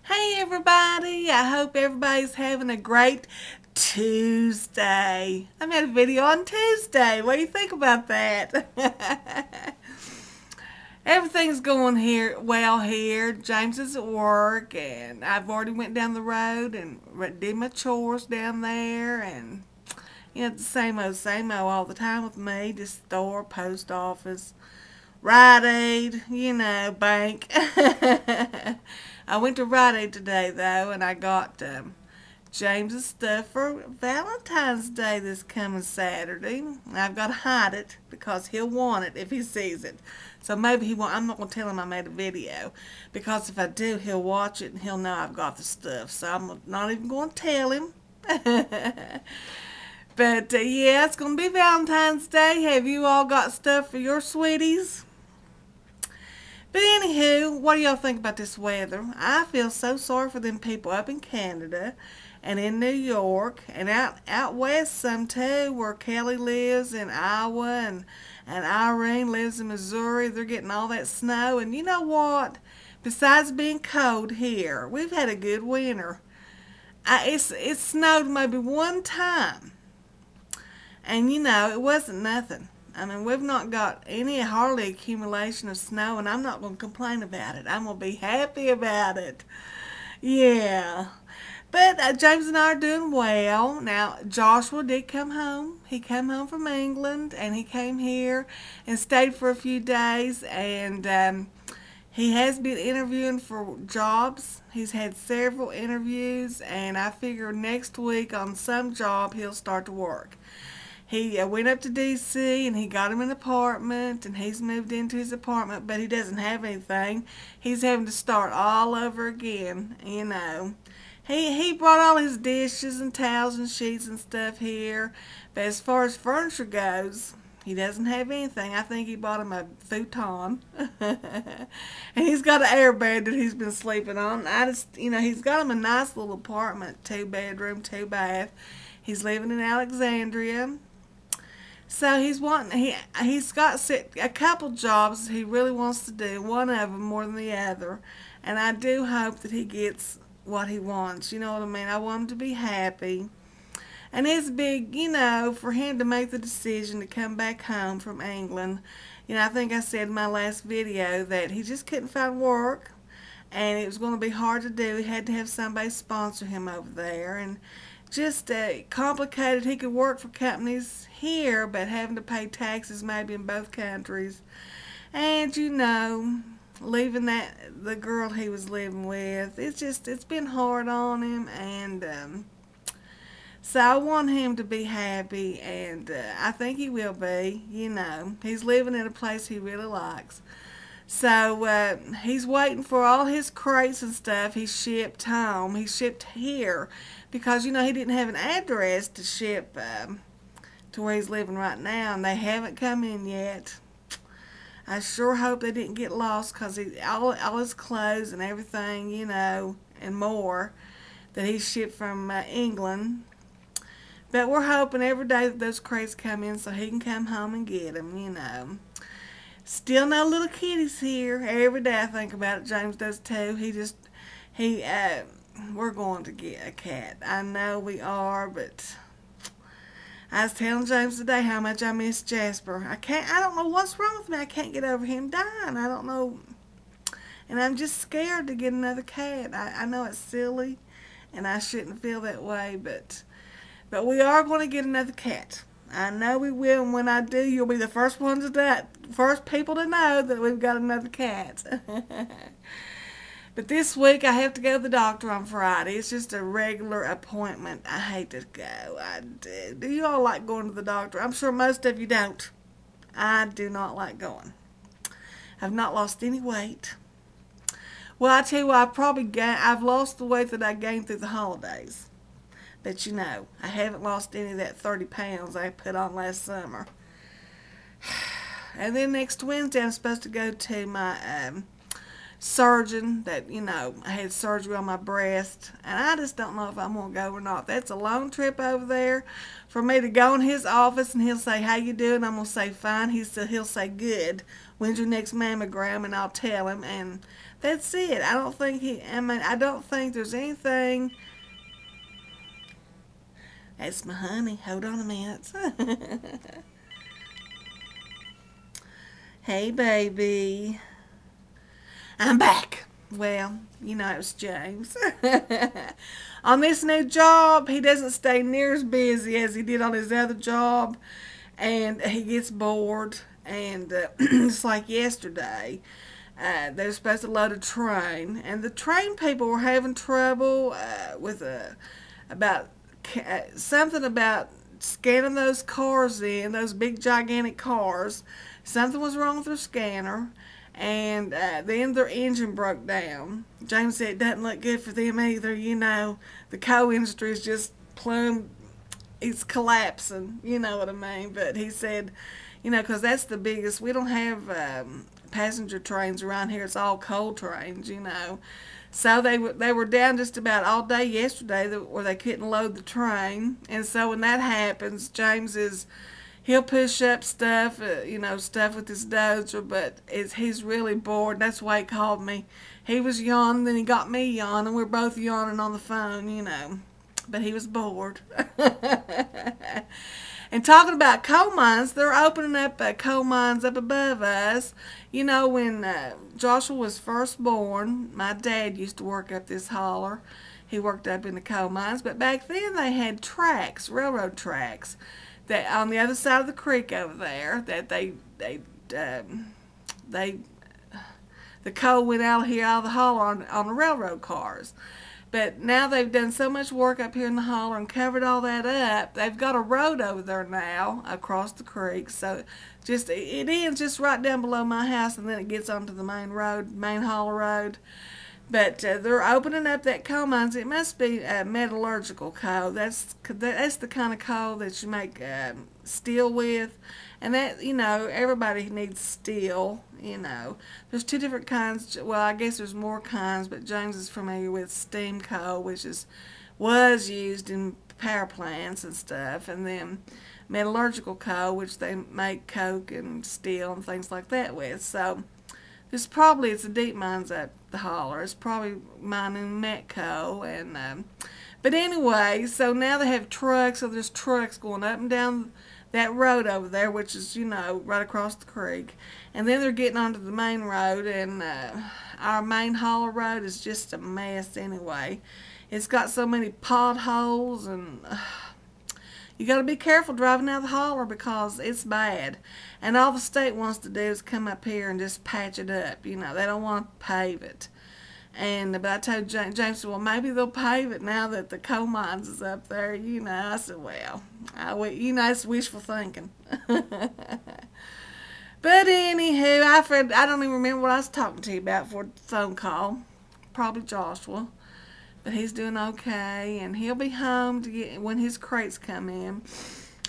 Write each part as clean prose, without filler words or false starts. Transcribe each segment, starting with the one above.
Hey everybody, I hope everybody's having a great Tuesday. I made a video on Tuesday. What do you think about that? Everything's going here well here. James is at work and I've already went down the road and did my chores down there and the same old all the time with me. Just store, post office, Rite Aid, bank. I went to Rite Aid today, though, and I got James's stuff for Valentine's Day this coming Saturday. I've got to hide it because he'll want it if he sees it. So maybe he won't. I'm not going to tell him I made a video because if I do, he'll watch it and he'll know I've got the stuff. So I'm not even going to tell him. But, yeah, it's going to be Valentine's Day. Have you all got stuff for your sweeties? But anywho, what do y'all think about this weather? I feel so sorry for them people up in Canada and in New York and out west some too, where Kelly lives in Iowa and Irene lives in Missouri. They're getting all that snow. And you know what? Besides being cold here, we've had a good winter. It snowed maybe one time. And it wasn't nothing. I mean, we've not got any hardly accumulation of snow, and I'm not going to complain about it. I'm going to be happy about it. Yeah. But James and I are doing well. Now, Joshua did come home. He came home from England, and he came here and stayed for a few days, and he has been interviewing for jobs. He's had several interviews, and I figure next week on some job he'll start to work. He went up to D.C. and he got him an apartment, and he's moved into his apartment, but he doesn't have anything. He's having to start all over again, He brought all his dishes and towels and sheets and stuff here, but as far as furniture goes, he doesn't have anything. I think he bought him a futon. And he's got an airbed that he's been sleeping on. He's got him a nice little apartment, 2-bedroom, 2-bath. He's living in Alexandria. So he's got a couple jobs he really wants to do, one of them more than the other. And I do hope that he gets what he wants. You know what I mean? I want him to be happy. And it's big, for him to make the decision to come back home from England. I think I said in my last video that he just couldn't find work. And it was going to be hard to do. He had to have somebody sponsor him over there. And just complicated. He could work for companies here, but having to pay taxes maybe in both countries. And, leaving the girl he was living with, it's been hard on him. And so I want him to be happy, and I think he will be. He's living in a place he really likes. So he's waiting for all his crates and stuff he shipped home. He shipped here because, he didn't have an address to ship to where he's living right now, and they haven't come in yet. I sure hope they didn't get lost because all his clothes and everything, and more that he shipped from England. But we're hoping every day that those crates come in so he can come home and get them, Still no little kitties here. Every day I think about it. James does too. We're going to get a cat. I know we are, but I was telling James today how much I miss Jasper. I don't know what's wrong with me. I can't get over him dying. I don't know. And I'm just scared to get another cat. I know it's silly, and I shouldn't feel that way, but we are going to get another cat. I know we will, and when I do, you'll be the first people to know that we've got another cat. But this week I have to go to the doctor on Friday. It's just a regular appointment. I hate to go. I do. Do you all like going to the doctor? I'm sure most of you don't. I do not like going. I've not lost any weight. Well, I tell you what, I've lost the weight that I gained through the holidays. But I haven't lost any of that 30 pounds I put on last summer. And then next Wednesday I'm supposed to go to my surgeon that, I had surgery on my breast. And I just don't know if I'm going to go or not. That's a long trip over there for me to go in his office and he'll say, "How you doing?" I'm going to say, "Fine." He'll say, "Good. When's your next mammogram?" And I'll tell him. And That's it. I don't think I don't think there's anything. That's my honey. Hold on a minute. Hey, baby. I'm back. Well, you know, it was James. On this new job, he doesn't stay near as busy as he did on his other job, and he gets bored. And it's like yesterday, they were supposed to load a train, and the train people were having trouble with about something about scanning those cars in, those big gigantic cars. Something was wrong with their scanner, and then their engine broke down. James said it doesn't look good for them either. You know, the coal industry is just plumb, it's collapsing. You know what I mean? But he said, you know, because that's the biggest, we don't have passenger trains around here. It's all coal trains, you know. So they were down just about all day yesterday where they couldn't load the train. And so when that happens, he'll push up stuff, you know, stuff with his dozer, but he's really bored. That's why he called me. He was yawning, then he got me yawning. We're both yawning on the phone, you know. But he was bored. And talking about coal mines, they're opening up coal mines up above us. You know, when Joshua was first born, my dad used to work up this holler. He worked up in the coal mines. But back then they had tracks, railroad tracks, that on the other side of the creek over there, that the coal went out of the holler on the railroad cars. But now they've done so much work up here in the holler and covered all that up. They've got a road over there now across the creek. So it ends just right down below my house, and then it gets onto the main road, main holler road. But they're opening up that coal mines. It must be metallurgical coal. That's the kind of coal that you make steel with. And that, you know, everybody needs steel, you know. There's two different kinds. Well, I guess there's more kinds, but James is familiar with steam coal, which was used in power plants and stuff. And then metallurgical coal, which they make coke and steel and things like that with. So it's a deep mines up the holler. It's probably mining met coal. But anyway, so now they have trucks. So there's trucks going up and down that road over there, which is, you know, right across the creek. And then they're getting onto the main road, and our main holler road is just a mess anyway. It's got so many potholes, and you got to be careful driving out of the holler because it's bad. And all the state wants to do is come up here and just patch it up. You know, they don't want to pave it. But I told James, well, maybe they'll pave it now that the coal mines is up there. You know, I said, well, you know, it's wishful thinking. But anywho, I don't even remember what I was talking to you about for the phone call. Probably Joshua. But he's doing okay, and he'll be home when his crates come in.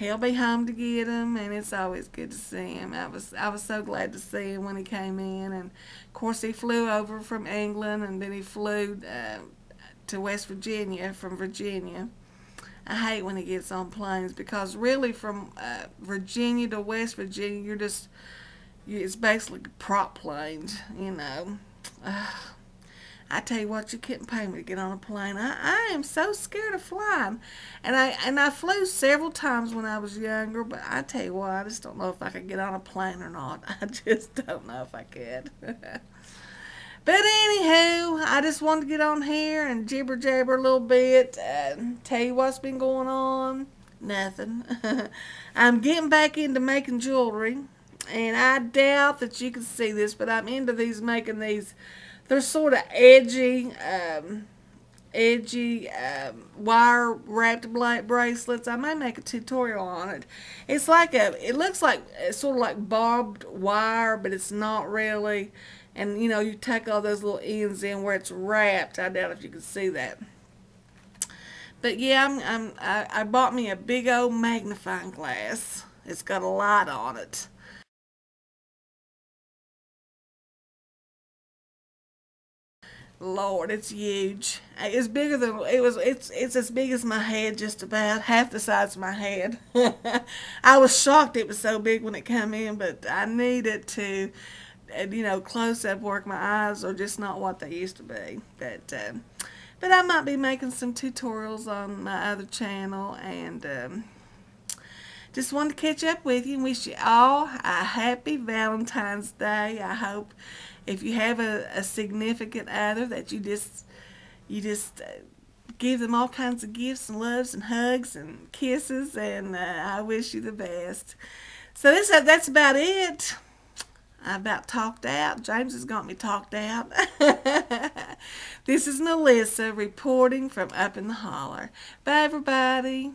He'll be home to get him, and it's always good to see him. I was so glad to see him when he came in, and of course he flew over from England, and then he flew to West Virginia from Virginia. I hate when he gets on planes because really from Virginia to West Virginia, it's basically prop planes, you know. I tell you what, you couldn't pay me to get on a plane. I am so scared of flying. And I flew several times when I was younger, but I tell you what, I just don't know if I could get on a plane or not. I just don't know if I could. But anywho, I just wanted to get on here and jibber jabber a little bit, tell you what's been going on. Nothing. I'm getting back into making jewelry, and I doubt that you can see this, but I'm into making these. They're sort of edgy wire wrapped bracelets. I may make a tutorial on it. It looks like it's sort of like barbed wire, but it's not really. And you know, you take all those little ends in where it's wrapped. I doubt if you can see that. But yeah, I bought me a big old magnifying glass. It's got a light on it. Lord, it's huge. It's bigger than it's as big as my head, just about half the size of my head. I was shocked it was so big when it came in, but I needed to close up work. My eyes are just not what they used to be. But I might be making some tutorials on my other channel, and just wanted to catch up with you and wish you all a happy Valentine's Day. I hope if you have a significant other that you just give them all kinds of gifts and loves and hugs and kisses, and I wish you the best. So that's about it. I about talked out. James has got me talked out. This is Melissa reporting from up in the holler. Bye, everybody.